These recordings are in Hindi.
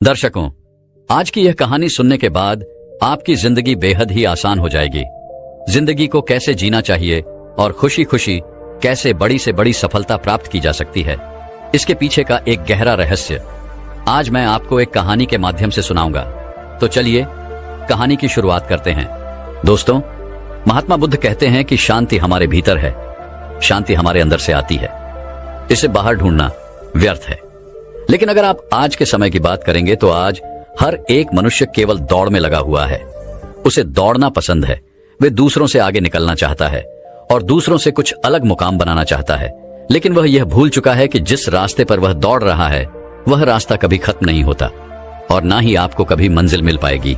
दर्शकों, आज की यह कहानी सुनने के बाद आपकी जिंदगी बेहद ही आसान हो जाएगी। जिंदगी को कैसे जीना चाहिए और खुशी खुशी कैसे बड़ी से बड़ी सफलता प्राप्त की जा सकती है, इसके पीछे का एक गहरा रहस्य आज मैं आपको एक कहानी के माध्यम से सुनाऊंगा। तो चलिए कहानी की शुरुआत करते हैं। दोस्तों, महात्मा बुद्ध कहते हैं कि शांति हमारे भीतर है, शांति हमारे अंदर से आती है, इसे बाहर ढूंढना व्यर्थ है। लेकिन अगर आप आज के समय की बात करेंगे तो आज हर एक मनुष्य केवल दौड़ में लगा हुआ है। उसे दौड़ना पसंद है, वे दूसरों से आगे निकलना चाहता है और दूसरों से कुछ अलग मुकाम बनाना चाहता है। लेकिन वह यह भूल चुका है कि जिस रास्ते पर वह दौड़ रहा है वह रास्ता कभी खत्म नहीं होता और ना ही आपको कभी मंजिल मिल पाएगी,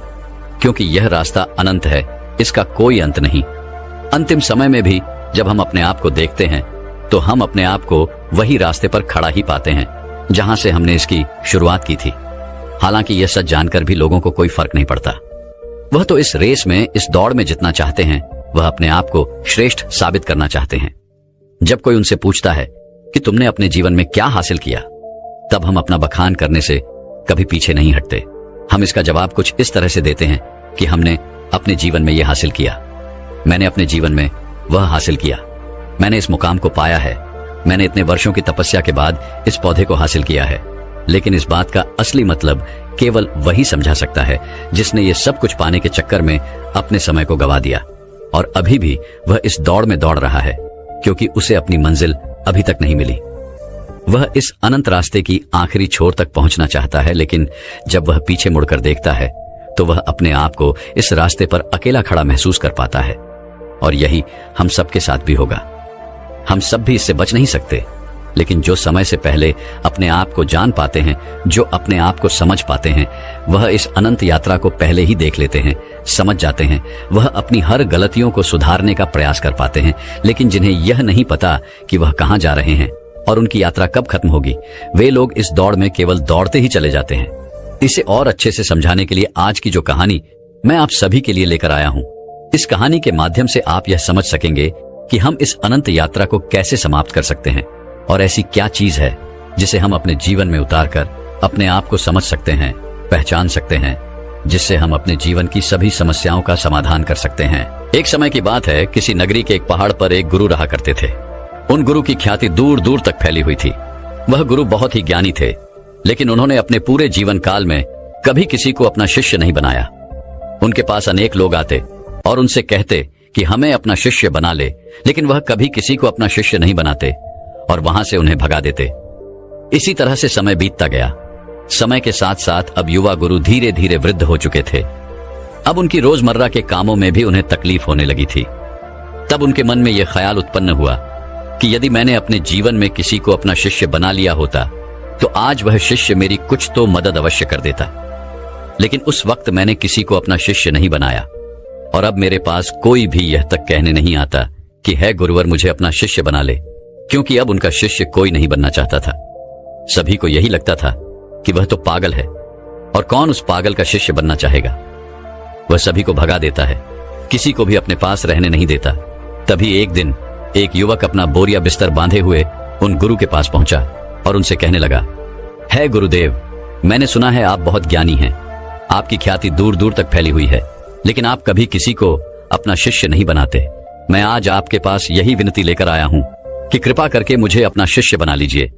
क्योंकि यह रास्ता अनंत है, इसका कोई अंत नहीं। अंतिम समय में भी जब हम अपने आप को देखते हैं तो हम अपने आप को वही रास्ते पर खड़ा ही पाते हैं जहां से हमने इसकी शुरुआत की थी। हालांकि यह सच जानकर भी लोगों को कोई फर्क नहीं पड़ता। वह तो इस रेस में, इस दौड़ में जितना चाहते हैं, वह अपने आप को श्रेष्ठ साबित करना चाहते हैं। जब कोई उनसे पूछता है कि तुमने अपने जीवन में क्या हासिल किया, तब हम अपना बखान करने से कभी पीछे नहीं हटते। हम इसका जवाब कुछ इस तरह से देते हैं कि हमने अपने जीवन में यह हासिल किया, मैंने अपने जीवन में वह हासिल किया, मैंने इस मुकाम को पाया है, मैंने इतने वर्षों की तपस्या के बाद इस पौधे को हासिल किया है। लेकिन इस बात का असली मतलब केवल वही समझा सकता है जिसने ये सब कुछ पाने के चक्कर में अपने समय को गवा दिया और अभी भी वह इस दौड़ में दौड़ रहा है, क्योंकि उसे अपनी मंजिल अभी तक नहीं मिली। वह इस अनंत रास्ते की आखिरी छोर तक पहुंचना चाहता है, लेकिन जब वह पीछे मुड़कर देखता है तो वह अपने आप को इस रास्ते पर अकेला खड़ा महसूस कर पाता है। और यही हम सबके साथ भी होगा। हम सब भी इससे बच नहीं सकते, लेकिन जो समय से पहले अपने आप को जान पाते हैं, जो अपने आप को समझ पाते हैं, वह इस अनंत यात्रा को पहले ही देख लेते हैं, समझ जाते हैं। वह अपनी हर गलतियों को सुधारने का प्रयास कर पाते हैं। लेकिन जिन्हें यह नहीं पता कि वह कहां जा रहे हैं और उनकी यात्रा कब खत्म होगी, वे लोग इस दौड़ में केवल दौड़ते ही चले जाते हैं। इसे और अच्छे से समझाने के लिए आज की जो कहानी मैं आप सभी के लिए लेकर आया हूं, इस कहानी के माध्यम से आप यह समझ सकेंगे कि हम इस अनंत यात्रा को कैसे समाप्त कर सकते हैं और ऐसी क्या चीज है जिसे हम अपने जीवन में उतारकर अपने आप को समझ सकते हैं, पहचान सकते हैं, जिससे हम अपने जीवन की सभी समस्याओं का समाधान कर सकते हैं। एक समय की बात है, किसी नगरी के एक पहाड़ पर एक गुरु रहा करते थे। उन गुरु की ख्याति दूर दूर तक फैली हुई थी। वह गुरु बहुत ही ज्ञानी थे, लेकिन उन्होंने अपने पूरे जीवन काल में कभी किसी को अपना शिष्य नहीं बनाया। उनके पास अनेक लोग आते और उनसे कहते कि हमें अपना शिष्य बना ले, लेकिन वह कभी किसी को अपना शिष्य नहीं बनाते और वहां से उन्हें भगा देते। इसी तरह से समय बीतता गया। समय के साथ साथ अब युवा गुरु धीरे धीरे वृद्ध हो चुके थे। अब उनकी रोजमर्रा के कामों में भी उन्हें तकलीफ होने लगी थी। तब उनके मन में यह ख्याल उत्पन्न हुआ कि यदि मैंने अपने जीवन में किसी को अपना शिष्य बना लिया होता तो आज वह शिष्य मेरी कुछ तो मदद अवश्य कर देता। लेकिन उस वक्त मैंने किसी को अपना शिष्य नहीं बनाया और अब मेरे पास कोई भी यह तक कहने नहीं आता कि है गुरुवर मुझे अपना शिष्य बना ले, क्योंकि अब उनका शिष्य कोई नहीं बनना चाहता था। सभी को यही लगता था कि वह तो पागल है और कौन उस पागल का शिष्य बनना चाहेगा। वह सभी को भगा देता है, किसी को भी अपने पास रहने नहीं देता। तभी एक दिन एक युवक अपना बोरिया बिस्तर बांधे हुए उन गुरु के पास पहुंचा और उनसे कहने लगा, है गुरुदेव, मैंने सुना है आप बहुत ज्ञानी हैं, आपकी ख्याति दूर दूर तक फैली हुई है, लेकिन आप कभी किसी को अपना शिष्य नहीं बनाते। मैं आज आपके पास यही विनती लेकर आया हूं कि कृपा करके मुझे अपना शिष्य बना लीजिए।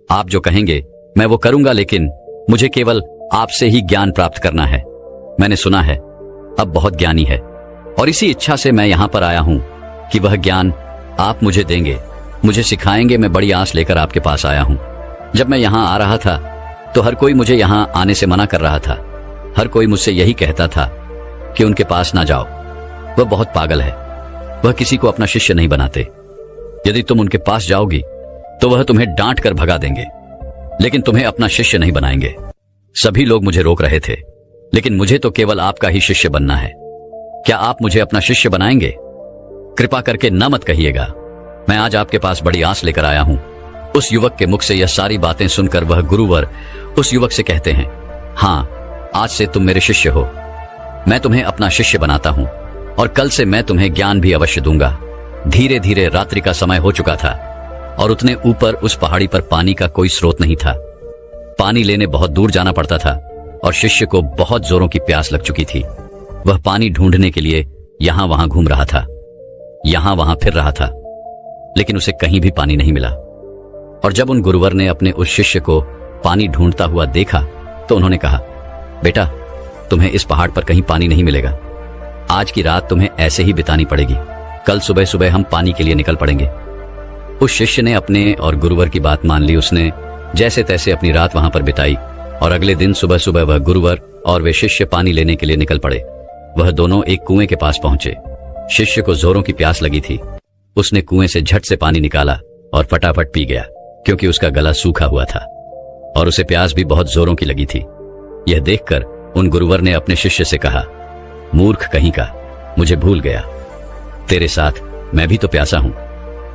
आप जो कहेंगे मैं वो करूंगा, लेकिन मुझे केवल आपसे ही ज्ञान प्राप्त करना है। मैंने सुना है अब बहुत ज्ञानी है और इसी इच्छा से मैं यहां पर आया हूं कि वह ज्ञान आप मुझे देंगे, मुझे सिखाएंगे। मैं बड़ी आस लेकर आपके पास आया हूं। जब मैं यहां आ रहा था तो हर कोई मुझे यहां आने से मना कर रहा था। हर कोई मुझसे यही कहता था कि उनके पास ना जाओ, वह बहुत पागल है, वह किसी को अपना शिष्य नहीं बनाते। यदि तुम उनके पास जाओगी तो वह तुम्हें डांट कर भगा देंगे, लेकिन तुम्हें अपना शिष्य नहीं बनाएंगे। सभी लोग मुझे रोक रहे थे, लेकिन मुझे तो केवल आपका ही शिष्य बनना है। क्या आप मुझे अपना शिष्य बनाएंगे? कृपा करके न मत कहिएगा। मैं आज आपके पास बड़ी आस लेकर आया हूं। उस युवक के मुख से यह सारी बातें सुनकर वह गुरुवर उस युवक से कहते हैं, हाँ, आज से तुम मेरे शिष्य हो। मैं तुम्हें अपना शिष्य बनाता हूं और कल से मैं तुम्हें ज्ञान भी अवश्य दूंगा। धीरे धीरे रात्रि का समय हो चुका था और उतने ऊपर उस पहाड़ी पर पानी का कोई स्रोत नहीं था। पानी लेने बहुत दूर जाना पड़ता था और शिष्य को बहुत जोरों की प्यास लग चुकी थी। वह पानी ढूंढने के लिए यहां वहां घूम रहा था, यहां वहां फिर रहा था, लेकिन उसे कहीं भी पानी नहीं मिला। और जब उन गुरुवर ने अपने उस शिष्य को पानी ढूंढता हुआ देखा तो उन्होंने कहा, बेटा, तुम्हें इस पहाड़ पर कहीं पानी नहीं मिलेगा। आज की रात तुम्हें ऐसे ही बितानी पड़ेगी। कल सुबह सुबह हम पानी के लिए निकल पड़ेंगे। उस शिष्य ने अपने और गुरुवर की बात मान ली। उसने जैसे तैसे अपनी रात वहां पर बिताई और अगले दिन सुबह सुबह वह गुरुवर और वे शिष्य पानी लेने के लिए निकल पड़े। वह दोनों एक कुएं के पास पहुंचे। शिष्य को जोरों की प्यास लगी थी। उसने कुएं से झट से पानी निकाला और फटाफट पी गया, क्योंकि उसका गला सूखा हुआ था और उसे प्यास भी बहुत जोरों की लगी थी। यह देखकर उन गुरुवर ने अपने शिष्य से कहा, मूर्ख कहीं का, मुझे भूल गया। तेरे साथ मैं भी तो प्यासा हूं,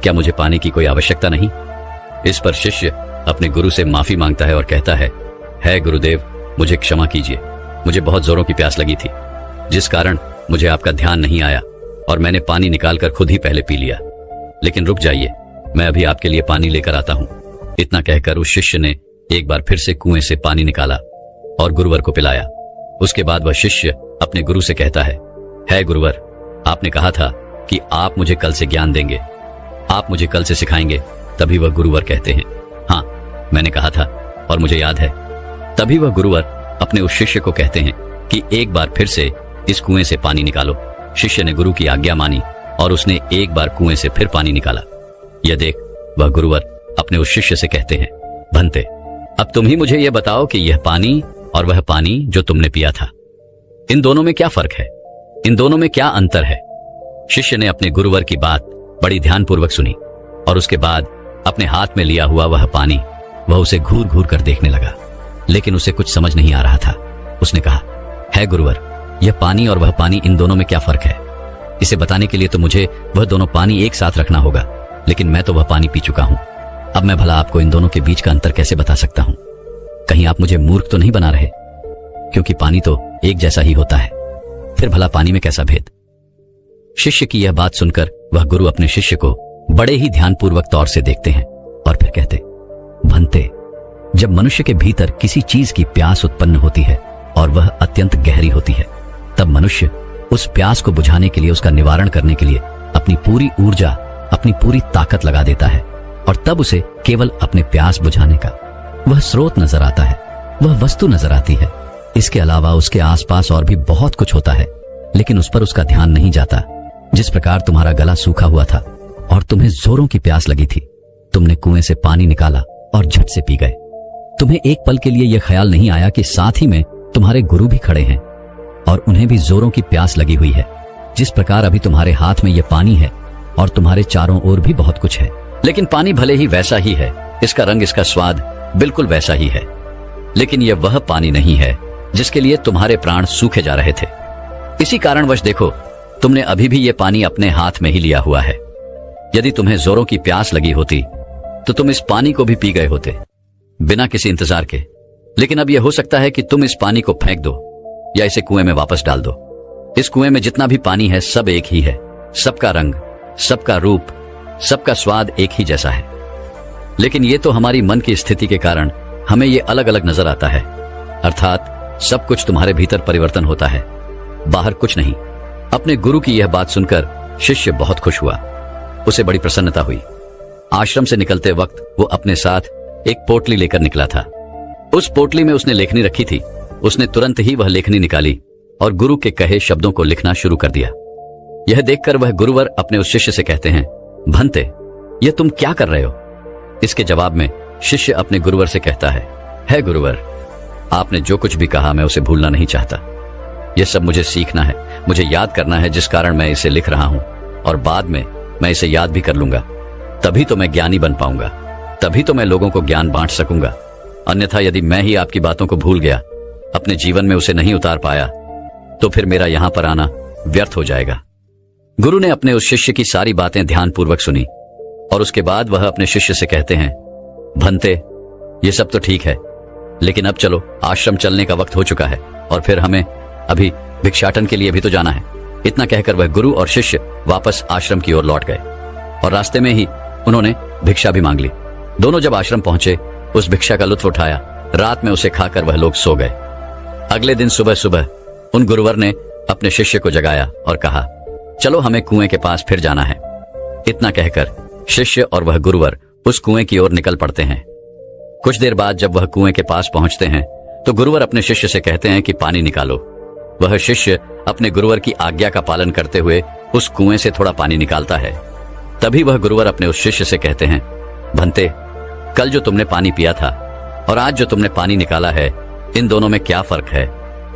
क्या मुझे पानी की कोई आवश्यकता नहीं? इस पर शिष्य अपने गुरु से माफी मांगता है और कहता है गुरुदेव, मुझे क्षमा कीजिए। मुझे बहुत जोरों की प्यास लगी थी, जिस कारण मुझे आपका ध्यान नहीं आया और मैंने पानी निकालकर खुद ही पहले पी लिया। लेकिन रुक जाइए, मैं अभी आपके लिए पानी लेकर आता हूं। इतना कहकर उस शिष्य ने एक बार फिर से कुएं से पानी निकाला और गुरुवर को पिलाया। उसके बाद वह शिष्य अपने गुरु से कहता है गुरुवर, आपने कहा था कि आप मुझे कल से ज्ञान देंगे, आप मुझे कल से सिखाएंगे। तभी वह गुरुवर कहते हैं, हाँ, मैंने कहा था और मुझे याद है। तभी वह गुरुवर अपने उस शिष्य को कहते हैं कि एक बार फिर से इस कुएं से पानी निकालो। शिष्य ने गुरु की आज्ञा मानी और उसने एक बार कुएं से फिर पानी निकाला। यह देख वह गुरुवर अपने उस शिष्य से कहते हैं, भंते, अब तुम ही मुझे यह बताओ कि यह पानी और वह पानी जो तुमने पिया था, इन दोनों में क्या फर्क है? इन दोनों में क्या अंतर है? शिष्य ने अपने गुरुवर की बात बड़ी ध्यानपूर्वक सुनी और उसके बाद अपने हाथ में लिया हुआ वह पानी वह उसे घूर घूर कर देखने लगा, लेकिन उसे कुछ समझ नहीं आ रहा था। उसने कहा, है गुरुवर, यह पानी और वह पानी, इन दोनों में क्या फर्क है? इसे बताने के लिए तो मुझे वह दोनों पानी एक साथ रखना होगा, लेकिन मैं तो वह पानी पी चुका हूं। अब मैं भला आपको इन दोनों के बीच का अंतर कैसे बता सकता हूं? कहीं आप मुझे मूर्ख तो नहीं बना रहे? क्योंकि पानी तो एक जैसा ही होता है, फिर भला पानी में कैसा भेद? शिष्य की यह बात सुनकर वह गुरु अपने शिष्य को बड़े ही ध्यानपूर्वक तौर से देखते हैं और फिर कहते, भंते, जब मनुष्य के भीतर किसी चीज की प्यास उत्पन्न होती है और वह अत्यंत गहरी होती है, तब मनुष्य उस प्यास को बुझाने के लिए, उसका निवारण करने के लिए अपनी पूरी ऊर्जा, अपनी पूरी ताकत लगा देता है और तब उसे केवल अपने प्यास बुझाने का वह स्रोत नजर आता है, वह वस्तु नजर आती है। इसके अलावा उसके आसपास और भी बहुत कुछ होता है, लेकिन उस पर उसका ध्यान नहीं जाता। जिस प्रकार तुम्हारा गला सूखा हुआ था और तुम्हें जोरों की प्यास लगी थी, तुमने कुएं से पानी निकाला और झट से पी गए। तुम्हें एक पल के लिए यह ख्याल नहीं आया कि साथ ही में तुम्हारे गुरु भी खड़े हैं और उन्हें भी जोरों की प्यास लगी हुई है। जिस प्रकार अभी तुम्हारे हाथ में यह पानी है और तुम्हारे चारों ओर भी बहुत कुछ है, लेकिन पानी भले ही वैसा ही है, इसका रंग, इसका स्वाद बिल्कुल वैसा ही है, लेकिन यह वह पानी नहीं है जिसके लिए तुम्हारे प्राण सूखे जा रहे थे। इसी कारणवश देखो, तुमने अभी भी यह पानी अपने हाथ में ही लिया हुआ है। यदि तुम्हें जोरों की प्यास लगी होती तो तुम इस पानी को भी पी गए होते, बिना किसी इंतजार के। लेकिन अब यह हो सकता है कि तुम इस पानी को फेंक दो या इसे कुएं में वापस डाल दो। इस कुएं में जितना भी पानी है सब एक ही है, सबका रंग, सबका रूप, सबका स्वाद एक ही जैसा है। लेकिन ये तो हमारी मन की स्थिति के कारण हमें ये अलग अलग नजर आता है। अर्थात सब कुछ तुम्हारे भीतर परिवर्तन होता है, बाहर कुछ नहीं। अपने गुरु की यह बात सुनकर शिष्य बहुत खुश हुआ, उसे बड़ी प्रसन्नता हुई। आश्रम से निकलते वक्त वो अपने साथ एक पोटली लेकर निकला था। उस पोटली में उसने लेखनी रखी थी। उसने तुरंत ही वह लेखनी निकाली और गुरु के कहे शब्दों को लिखना शुरू कर दिया। यह देखकर वह गुरुवर अपने उस शिष्य से कहते हैं, भंते, यह तुम क्या कर रहे हो? इसके जवाब में शिष्य अपने गुरुवर से कहता है गुरुवर, आपने जो कुछ भी कहा मैं उसे भूलना नहीं चाहता। यह सब मुझे सीखना है, मुझे याद करना है, जिस कारण मैं इसे लिख रहा हूं और बाद में मैं इसे याद भी कर लूंगा। तभी तो मैं ज्ञानी बन पाऊंगा, तभी तो मैं लोगों को ज्ञान बांट सकूंगा। अन्यथा यदि मैं ही आपकी बातों को भूल गया, अपने जीवन में उसे नहीं उतार पाया, तो फिर मेरा यहां पर आना व्यर्थ हो जाएगा। गुरु ने अपने उस शिष्य की सारी बातें ध्यानपूर्वक सुनी और उसके बाद वह अपने शिष्य से कहते हैं, भंते, ये सब तो ठीक है, लेकिन अब चलो, आश्रम चलने का वक्त हो चुका है और फिर हमें अभी भिक्षाटन के लिए भी तो जाना है। इतना कहकर वह गुरु और शिष्य वापस आश्रम की ओर लौट गए और रास्ते में ही उन्होंने भिक्षा भी मांग ली। दोनों जब आश्रम पहुंचे, उस भिक्षा का लुत्फ उठाया। रात में उसे खाकर वह लोग सो गए। अगले दिन सुबह सुबह उन गुरुवर ने अपने शिष्य को जगाया और कहा, चलो हमें कुएं के पास फिर जाना है। इतना कहकर शिष्य और वह गुरुवर उस कुएं की ओर निकल पड़ते हैं। कुछ देर बाद जब वह कुएं के पास पहुंचते हैं तो गुरुवर अपने शिष्य से कहते हैं कि पानी निकालो। वह शिष्य अपने गुरुवर की आज्ञा का पालन करते हुए उस कुएं से थोड़ा पानी निकालता है। तभी वह गुरुवर अपने उस शिष्य से कहते हैं, भंते, कल जो तुमने पानी पिया था और आज जो तुमने पानी निकाला है, इन दोनों में क्या फर्क है?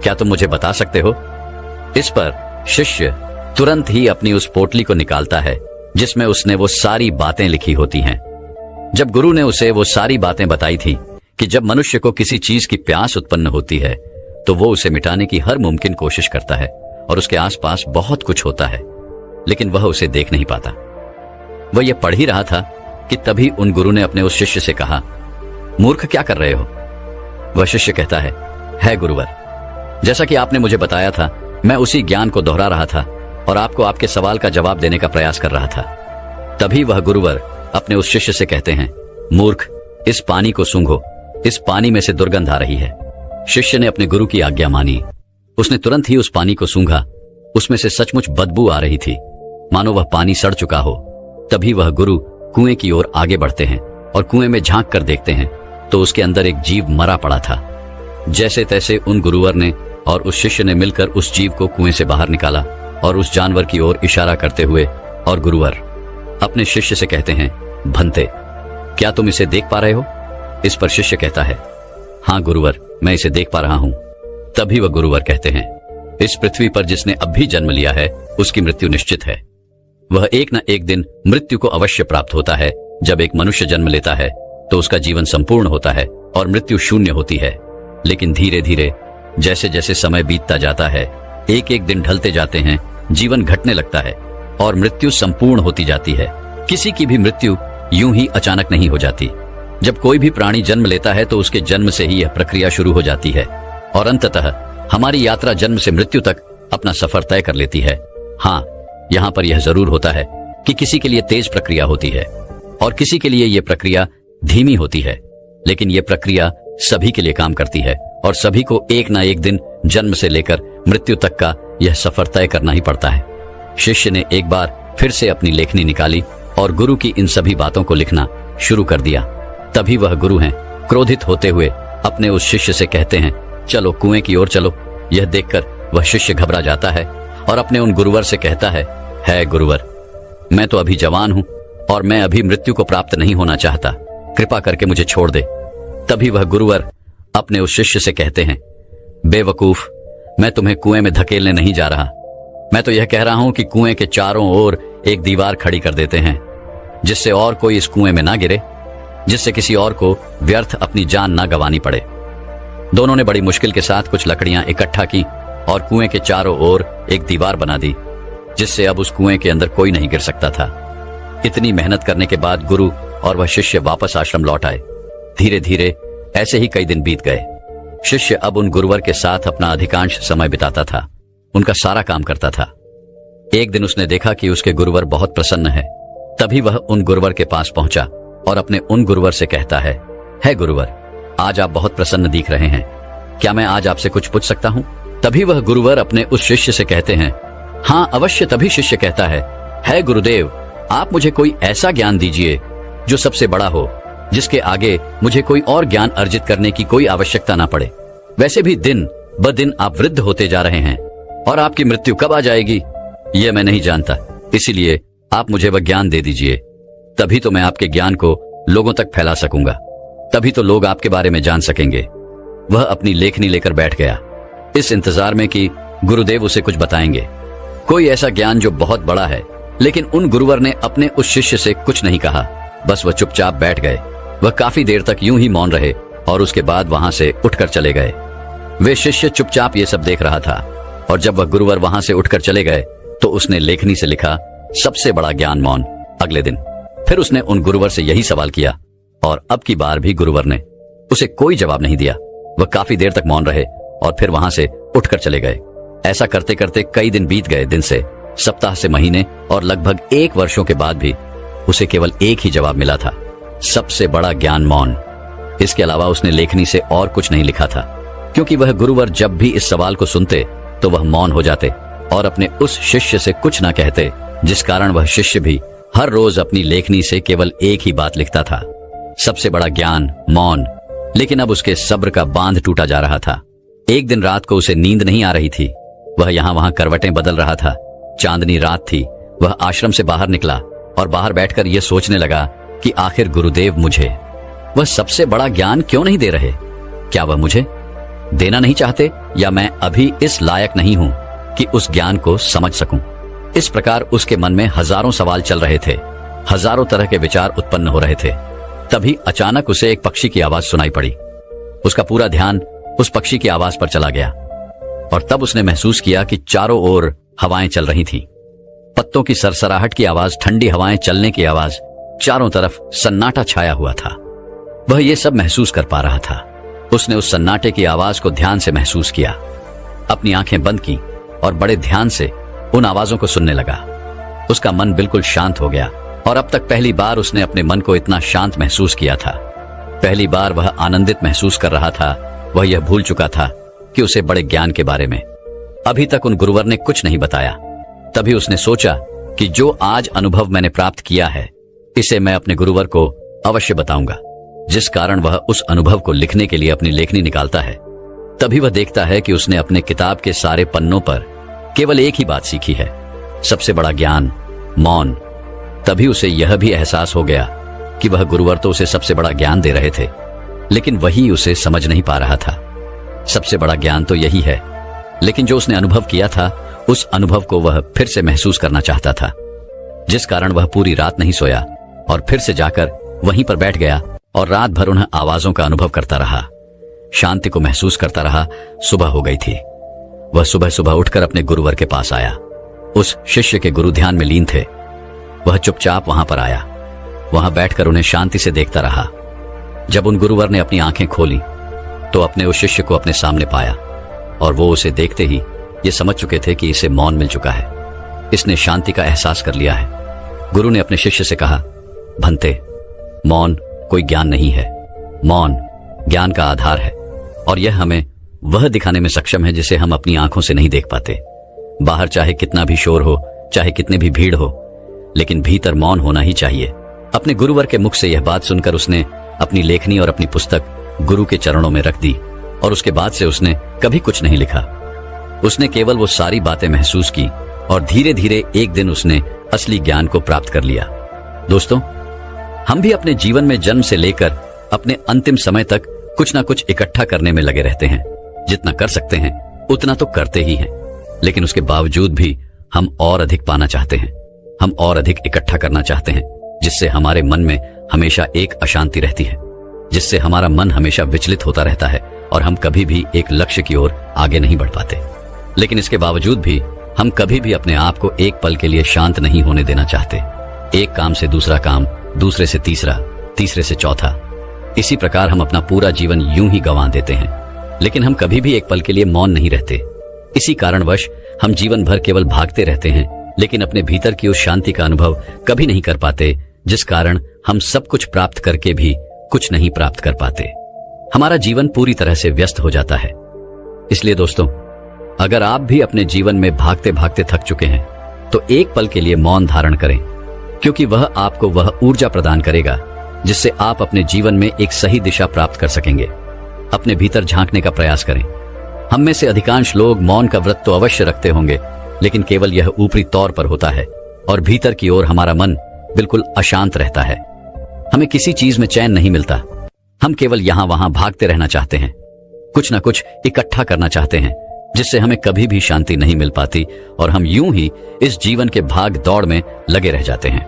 क्या तुम मुझे बता सकते हो? इस पर शिष्य तुरंत ही अपनी उस पोटली को निकालता है जिसमें उसने वो सारी बातें लिखी होती हैं। जब गुरु ने उसे वो सारी बातें बताई थी कि जब मनुष्य को किसी चीज की प्यास उत्पन्न होती है तो वो उसे मिटाने की हर मुमकिन कोशिश करता है और उसके आसपास बहुत कुछ होता है, लेकिन वह उसे देख नहीं पाता। वह यह पढ़ ही रहा था कि तभी उन गुरु ने अपने उस शिष्य से कहा, मूर्ख, क्या कर रहे हो? वह शिष्य कहता है गुरुवर, जैसा कि आपने मुझे बताया था, मैं उसी ज्ञान को दोहरा रहा था और आपको आपके सवाल का जवाब देने का प्रयास कर रहा था। तभी वह गुरुवर अपने उस शिष्य से कहते हैं, मूर्ख, इस पानी को सूंघो, इस पानी में से दुर्गंध आ रही है। शिष्य ने अपने गुरु की आज्ञा मानी। उसने तुरंत ही उस पानी को सूंघा। उसमें से सचमुच बदबू आ रही थी, मानो वह पानी सड़ चुका हो। तभी वह गुरु कुएं की ओर आगे बढ़ते हैं और कुएं में झांक कर देखते हैं तो उसके अंदर एक जीव मरा पड़ा था। जैसे तैसे उन गुरुवर ने और उस शिष्य ने मिलकर उस जीव को कुएं से बाहर निकाला और उस जानवर की ओर इशारा करते हुए और गुरुवर अपने शिष्य से कहते हैं, भंते, क्या तुम इसे देख पा रहे हो? इस पर शिष्य कहता है, हाँ गुरुवर, मैं इसे देख पा रहा हूं। तभी वह गुरुवर कहते हैं, इस पृथ्वी पर जिसने अब भी जन्म लिया है उसकी मृत्यु निश्चित है। वह एक न एक दिन मृत्यु को अवश्य प्राप्त होता है। जब एक मनुष्य जन्म लेता है तो उसका जीवन संपूर्ण होता है और मृत्यु शून्य होती है, लेकिन धीरे धीरे जैसे जैसे समय बीतता जाता है, एक एक दिन ढलते जाते हैं, जीवन घटने लगता है और मृत्यु संपूर्ण होती जाती है। किसी की भी मृत्यु यूं ही अचानक नहीं हो जाती। जब कोई भी प्राणी जन्म लेता है तो उसके जन्म से ही यह प्रक्रिया शुरू हो जाती है और अंततः हमारी यात्रा जन्म से मृत्यु तक अपना सफर तय कर लेती है। हाँ, यहाँ पर यह जरूर होता है कि किसी के लिए तेज प्रक्रिया होती है और किसी के लिए यह प्रक्रिया धीमी होती है, लेकिन यह प्रक्रिया सभी के लिए काम करती है और सभी को एक ना एक दिन जन्म से लेकर मृत्यु तक का यह सफर तय करना ही पड़ता है। शिष्य ने एक बार फिर से अपनी लेखनी निकाली और गुरु की इन सभी बातों को लिखना शुरू कर दिया। तभी वह गुरु हैं, क्रोधित होते हुए अपने उस शिष्य से कहते हैं, चलो कुएं की ओर चलो। यह देखकर वह शिष्य घबरा जाता है और अपने उन गुरुवर से कहता है गुरुवर, मैं तो अभी जवान हूं और मैं अभी मृत्यु को प्राप्त नहीं होना चाहता, कृपा करके मुझे छोड़ दे। तभी वह गुरुवर अपने उस शिष्य से कहते हैं, बेवकूफ, मैं तुम्हें कुएं में धकेलने नहीं जा रहा। मैं तो यह कह रहा हूं कि कुएं के चारों ओर एक दीवार खड़ी कर देते हैं, जिससे और कोई इस कुएं में ना गिरे, जिससे किसी और को व्यर्थ अपनी जान ना गंवानी पड़े। दोनों ने बड़ी मुश्किल के साथ कुछ लकड़ियां इकट्ठा की और कुएं के चारों ओर एक दीवार बना दी, जिससे अब उस कुएं के अंदर कोई नहीं गिर सकता था। इतनी मेहनत करने के बाद गुरु और वह शिष्य वापस आश्रम लौट आए। धीरे धीरे ऐसे ही कई दिन बीत गए। शिष्य अब उन गुरुवर के साथ अपना अधिकांश समय बिताता था, उनका सारा काम करता था। एक दिन उसने देखा कि उसके गुरुवर बहुत प्रसन्न है। तभी वह उन गुरुवर के पास पहुंचा और अपने उन गुरुवर से कहता है गुरुवर, आज आप बहुत प्रसन्न दिख रहे हैं, क्या मैं आज आपसे कुछ पूछ सकता हूं? तभी वह गुरुवर अपने उस शिष्य से कहते हैं, हाँ अवश्य। तभी शिष्य कहता है गुरुदेव, आप मुझे कोई ऐसा ज्ञान दीजिए जो सबसे बड़ा हो, जिसके आगे मुझे कोई और ज्ञान अर्जित करने की कोई आवश्यकता ना पड़े। वैसे भी दिन ब दिन आप वृद्ध होते जा रहे हैं और आपकी मृत्यु कब आ जाएगी यह मैं नहीं जानता, इसीलिए आप मुझे वह ज्ञान दे दीजिए। तभी तो मैं आपके ज्ञान को लोगों तक फैला सकूंगा, तभी तो लोग आपके बारे में जान सकेंगे। वह अपनी लेखनी लेकर बैठ गया, इस इंतजार में कि गुरुदेव उसे कुछ बताएंगे, कोई ऐसा ज्ञान जो बहुत बड़ा है। लेकिन उन गुरुवर ने अपने उस शिष्य से कुछ नहीं कहा, बस वह चुपचाप बैठ गए। वह काफी देर तक यूं ही मौन रहे और उसके बाद वहां से उठकर चले गए। वे शिष्य चुपचाप ये सब देख रहा था और जब वह गुरुवर वहां से उठकर चले गए तो उसने लेखनी से लिखा, सबसे बड़ा ज्ञान मौन। अगले दिन फिर उसने उन गुरुवर से यही सवाल किया और अब की बार भी गुरुवर ने उसे कोई जवाब नहीं दिया। वह काफी देर तक मौन रहे और फिर वहां से उठकर चले गए। ऐसा करते करते कई दिन बीत गए, दिन से सप्ताह से महीने और लगभग 1 वर्षों के बाद भी उसे केवल एक ही जवाब मिला था, सबसे बड़ा ज्ञान मौन। इसके अलावा उसने लेखनी से और कुछ नहीं लिखा था, क्योंकि वह गुरुवर जब भी इस सवाल को सुनते तो वह मौन हो जाते और अपने उस शिष्य से कुछ न कहते, जिस कारण वह शिष्य भी हर रोज अपनी लेखनी से केवल एक ही बात लिखता था, सबसे बड़ा ज्ञान मौन। लेकिन अब उसके सब्र का बांध टूटा जा रहा था। एक दिन रात को उसे नींद नहीं आ रही थी। वह यहां वहां करवटें बदल रहा था। चांदनी रात थी। वह आश्रम से बाहर निकला और बाहर बैठकर यह सोचने लगा कि आखिर गुरुदेव मुझे वह सबसे बड़ा ज्ञान क्यों नहीं दे रहे? क्या वह मुझे देना नहीं चाहते, या मैं अभी इस लायक नहीं हूं कि उस ज्ञान को समझ सकूं? इस प्रकार उसके मन में हजारों सवाल चल रहे थे, हजारों तरह के विचार उत्पन्न हो रहे थे। तभी अचानक उसे एक पक्षी की आवाज सुनाई पड़ी। उसका पूरा ध्यान उस पक्षी की आवाज पर चला गया और तब उसने महसूस किया कि चारों ओर हवाएं चल रही थीं। पत्तों की सरसराहट की आवाज, ठंडी हवाएं चलने की आवाज, चारों तरफ सन्नाटा छाया हुआ था। वह ये सब महसूस कर पा रहा था। उसने उस सन्नाटे की आवाज को ध्यान से महसूस किया, अपनी आंखें बंद की और बड़े ध्यान से उन आवाजों को सुनने लगा। उसका मन बिल्कुल शांत हो गया और अब तक पहली बार उसने अपने मन को इतना शांत महसूस किया था। पहली बार वह आनंदित महसूस कर रहा था। वह यह भूल चुका था कि उसे बड़े ज्ञान के बारे में अभी तक उन गुरुवर ने कुछ नहीं बताया। तभी उसने सोचा कि जो आज अनुभव मैंने प्राप्त किया है, इसे मैं अपने गुरुवर को अवश्य बताऊंगा, जिस कारण वह उस अनुभव को लिखने के लिए अपनी लेखनी निकालता है। तभी वह देखता है कि उसने अपने किताब के सारे पन्नों पर केवल एक ही बात सीखी है, सबसे बड़ा ज्ञान मौन। तभी उसे यह भी एहसास हो गया कि वह गुरुवर तो उसे सबसे बड़ा ज्ञान दे रहे थे, लेकिन वही उसे समझ नहीं पा रहा था। सबसे बड़ा ज्ञान तो यही है, लेकिन जो उसने अनुभव किया था उस अनुभव को वह फिर से महसूस करना चाहता था, जिस कारण वह पूरी रात नहीं सोया और फिर से जाकर वहीं पर बैठ गया और रात भर उन आवाजों का अनुभव करता रहा, शांति को महसूस करता रहा। सुबह हो गई थी। वह सुबह सुबह उठकर अपने गुरुवर के पास आया। उस शिष्य के गुरु ध्यान में लीन थे। वह चुपचाप वहां पर आया, वहां बैठकर उन्हें शांति से देखता रहा। जब उन गुरुवर ने अपनी आंखें खोली तो अपने उस शिष्य को अपने सामने पाया और वो उसे देखते ही ये समझ चुके थे कि इसे मौन मिल चुका है, इसने शांति का एहसास कर लिया है। गुरु ने अपने शिष्य से कहा, भंते, मौन कोई ज्ञान नहीं है, मौन ज्ञान का आधार है और यह हमें वह दिखाने में सक्षम है जिसे हम अपनी आंखों से नहीं देख पाते। बाहर चाहे कितना भी शोर हो, चाहे कितनी भी भीड़ हो, लेकिन भीतर मौन होना ही चाहिए। अपने गुरुवर के मुख से यह बात सुनकर उसने अपनी लेखनी और अपनी पुस्तक गुरु के चरणों में रख दी और उसके बाद से उसने कभी कुछ नहीं लिखा। उसने केवल वो सारी बातें महसूस की और धीरे धीरे एक दिन उसने असली ज्ञान को प्राप्त कर लिया। दोस्तों, हम भी अपने जीवन में जन्म से लेकर अपने अंतिम समय तक कुछ ना कुछ इकट्ठा करने में लगे रहते हैं। जितना कर सकते हैं उतना तो करते ही हैं, लेकिन उसके बावजूद भी हम और अधिक पाना चाहते हैं। हम और अधिक इकट्ठा करना चाहते हैं, जिससे हमारे मन में हमेशा एक अशांति रहती है, जिससे हमारा मन हमेशा विचलित होता रहता है और हम कभी भी एक लक्ष्य की ओर आगे नहीं बढ़ पाते। लेकिन इसके बावजूद भी हम कभी भी अपने आप को एक पल के लिए शांत नहीं होने देना चाहते। एक काम से दूसरा काम, दूसरे से तीसरा, तीसरे से चौथा, इसी प्रकार हम अपना पूरा जीवन यूं ही गंवा देते हैं। लेकिन हम कभी भी एक पल के लिए मौन नहीं रहते। इसी कारणवश हम जीवन भर केवल भागते रहते हैं, लेकिन अपने भीतर की उस शांति का अनुभव कभी नहीं कर पाते, जिस कारण हम सब कुछ प्राप्त करके भी कुछ नहीं प्राप्त कर पाते। हमारा जीवन पूरी तरह से व्यस्त हो जाता है। इसलिए दोस्तों, अगर आप भी अपने जीवन में भागते भागते थक चुके हैं तो एक पल के लिए मौन धारण करें, क्योंकि वह आपको वह ऊर्जा प्रदान करेगा जिससे आप अपने जीवन में एक सही दिशा प्राप्त कर सकेंगे। अपने भीतर झांकने का प्रयास करें। हम में से अधिकांश लोग मौन का व्रत तो अवश्य रखते होंगे, लेकिन केवल यह ऊपरी तौर पर होता है और भीतर की ओर हमारा मन बिल्कुल अशांत रहता है। हमें किसी चीज में चैन नहीं मिलता। हम केवल यहां वहां भागते रहना चाहते हैं, कुछ ना कुछ इकट्ठा करना चाहते हैं, जिससे हमें कभी भी शांति नहीं मिल पाती और हम यूं ही इस जीवन के भाग दौड़ में लगे रह जाते हैं।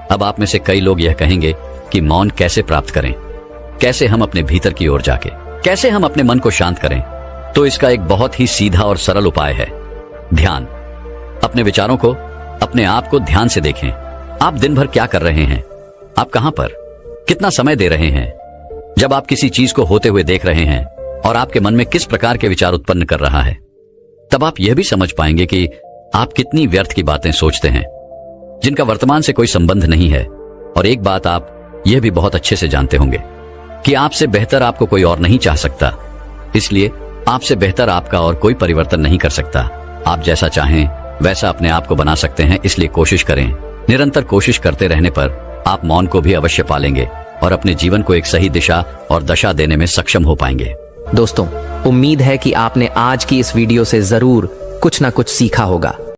अब आप में से कई लोग यह कहेंगे कि मौन कैसे प्राप्त करें, कैसे हम अपने भीतर की ओर जाके, कैसे हम अपने मन को शांत करें। तो इसका एक बहुत ही सीधा और सरल उपाय है, ध्यान। अपने विचारों को, अपने आप को ध्यान से देखें। आप दिन भर क्या कर रहे हैं, आप कहां पर, कितना समय दे रहे हैं। जब आप किसी चीज को होते हुए देख रहे हैं और आपके मन में किस प्रकार के विचार उत्पन्न कर रहा है, तब आप यह भी समझ पाएंगे कि आप कितनी व्यर्थ की बातें सोचते हैं जिनका वर्तमान से कोई संबंध नहीं है। और एक बात आप यह भी बहुत अच्छे से जानते होंगे कि आपसे बेहतर आपको कोई और नहीं चाह सकता। इसलिए आपसे बेहतर आपका और कोई परिवर्तन नहीं कर सकता। आप जैसा चाहें वैसा अपने आप को बना सकते हैं, इसलिए कोशिश करें। निरंतर कोशिश करते रहने पर आप मौन को भी अवश्य पालेंगे और अपने जीवन को एक सही दिशा और दशा देने में सक्षम हो पाएंगे। दोस्तों, उम्मीद है कि आपने आज की इस वीडियो से जरूर कुछ ना कुछ सीखा होगा।